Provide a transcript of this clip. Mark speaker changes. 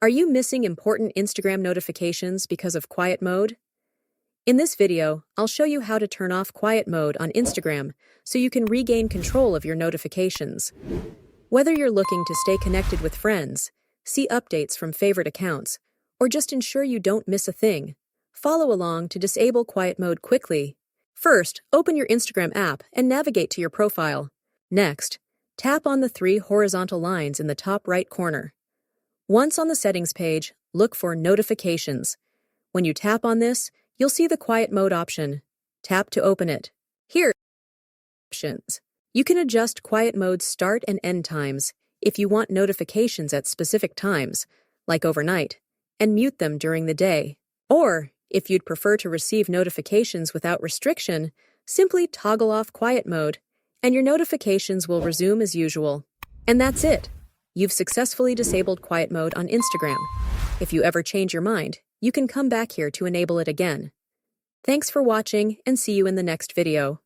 Speaker 1: Are you missing important Instagram notifications because of quiet mode? In this video, I'll show you how to turn off quiet mode on Instagram so you can regain control of your notifications. Whether you're looking to stay connected with friends, see updates from favorite accounts, or just ensure you don't miss a thing, follow along to disable quiet mode quickly. First, open your Instagram app and navigate to your profile. Next, tap on the three horizontal lines in the top right corner. Once on the settings page, look for Notifications. When you tap on this, you'll see the quiet mode option. Tap to open it. Here are options. You can adjust quiet mode's start and end times if you want notifications at specific times, like overnight, and mute them during the day. Or, if you'd prefer to receive notifications without restriction, simply toggle off quiet mode, and your notifications will resume as usual. And that's it. You've successfully disabled quiet mode on Instagram. If you ever change your mind, you can come back here to enable it again. Thanks for watching, and see you in the next video.